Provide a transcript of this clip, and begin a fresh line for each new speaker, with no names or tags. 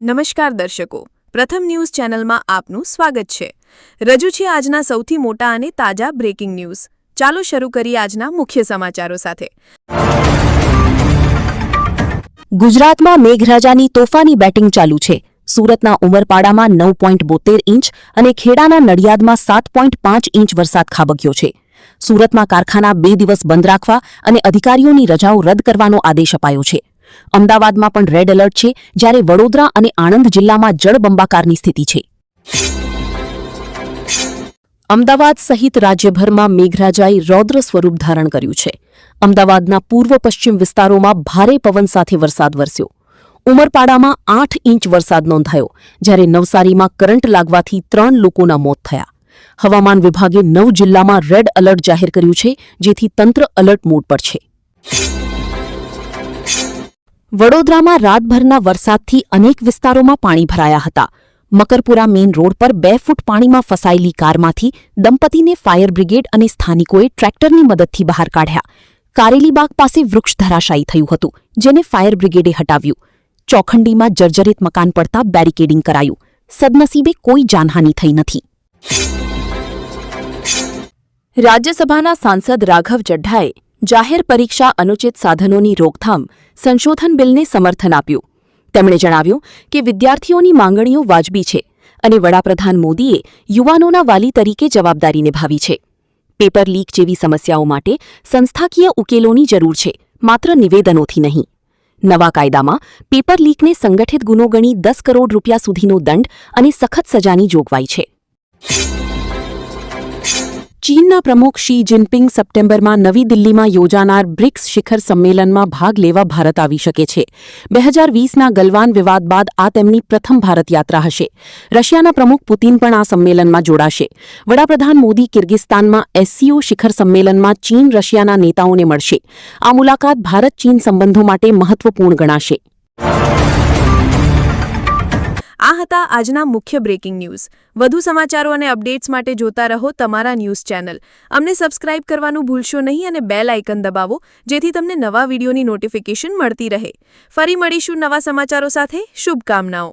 નમસ્કાર દર્શકો, પ્રથમ ન્યૂઝ ચેનલમાં આપનું સ્વાગત છે। રજૂ છે આજના સૌથી મોટા અને તાજા બ્રેકિંગ ન્યૂઝ। ચાલો શરૂ કરીએ આજના મુખ્ય સમાચારો સાથે।
ગુજરાતમાં મેઘરાજાની તોફાની બેટિંગ ચાલુ છે। સુરતના ઉમરપાડામાં 9.72 ઇંચ અને ખેડાના નડિયાદમાં 7.5 ઇંચ વરસાદ ખાબક્યો છે। સુરતમાં કારખાના 2 દિવસ બંધ રાખવા અને અધિકારીઓની રજાઓ રદ કરવાનો આદેશ અપાયો છે। અમદાવાદમાં પણ રેડ એલર્ટ છે, જ્યારે વડોદરા અને આણંદ જિલ્લામાં જળબંબાકારની સ્થિતિ છે। અમદાવાદ સહિત રાજ્યભરમાં મેઘરાજાએ રૌદ્ર સ્વરૂપ ધારણ કર્યું છે। અમદાવાદના પૂર્વ પશ્ચિમ વિસ્તારોમાં ભારે પવન સાથે વરસાદ વરસ્યો। ઉમરપાડામાં 8 ઇંચ વરસાદ નોંધાયો, જ્યારે નવસારીમાં કરંટ લાગવાથી 3 લોકોના મોત થયા। હવામાન વિભાગે 9 જિલ્લામાં રેડ એલર્ટ જાહેર કર્યું છે, જેથી તંત્ર એલર્ટ મોડ પર છે। વડોદરામાં રાતભરના વરસાદથી અનેક વિસ્તારોમાં પાણી ભરાયા હતા। મકરપુરા મેઇન રોડ પર 2 ફૂટ પાણીમાં ફસાયેલી કારમાંથી દંપતીને ફાયર બ્રિગેડ અને સ્થાનિકોએ ટ્રેક્ટરની મદદથી બહાર કાઢ્યા। કારેલીબાગ પાસે વૃક્ષ ધરાશાયી થયું હતું, જેને ફાયર બ્રિગેડે હટાવ્યું। ચોખંડીમાં જર્જરિત મકાન પડતા બેરિકેડિંગ કરાયું। સદનસીબે કોઈ જાનહાનિ થઈ નથી। રાજ્યસભાના સાંસદ રાઘવ ચડ્ઢાએ જાહેર પરીક્ષા અનુચિત સાધનોની રોકથામ સંશોધન બિલને સમર્થન આપ્યું। તેમણે જણાવ્યું કે વિદ્યાર્થીઓની માંગણીઓ વાજબી છે અને વડાપ્રધાન મોદીએ યુવાનોના વાલી તરીકે જવાબદારી નિભાવી છે। પેપર લીક જેવી સમસ્યાઓ માટે સંસ્થાકીય ઉકેલોની જરૂર છે, માત્ર નિવેદનોથી નહીં। નવા કાયદામાં પેપર લીકને સંગઠિત ગુનો ગણી 10 કરોડ રૂપિયા સુધીનો દંડ અને સખત સજાની જોગવાઈ છે। ચીનના પ્રમુખ શી જિનપિંગ સપ્ટેમ્બરમાં નવી દિલ્હીમાં યોજાનાર બ્રિક્સ શિખર સંમેલનમાં ભાગ લેવા ભારત આવી શકે છે। 2020ના ગલવાન વિવાદ બાદ આ તેમની પ્રથમ ભારત યાત્રા હશે। રશિયાના પ્રમુખ પુતિન પણ આ સંમેલનમાં જોડાશે। વડાપ્રધાન મોદી કિર્ગિસ્તાનમાં એસસીઓ શિખર સંમેલનમાં ચીન રશિયાના નેતાઓને મળશે। આ મુલાકાત ભારત ચીન સંબંધો માટે મહત્વપૂર્ણ ગણાશે।
આ હતા આજના મુખ્ય બ્રેકિંગ ન્યૂઝ। વધુ સમાચારો અને અપડેટ્સ માટે જોતા રહો તમારા ન્યૂઝ ચેનલ। અમને સબસ્ક્રાઇબ કરવાનું ભૂલશો નહીં અને બેલ આઇકન દબાવો, જેથી તમને નવા વિડીયોની નોટિફિકેશન મળતી રહે। ફરી મળીશું નવા સમાચારો સાથે। શુભકામનાઓ।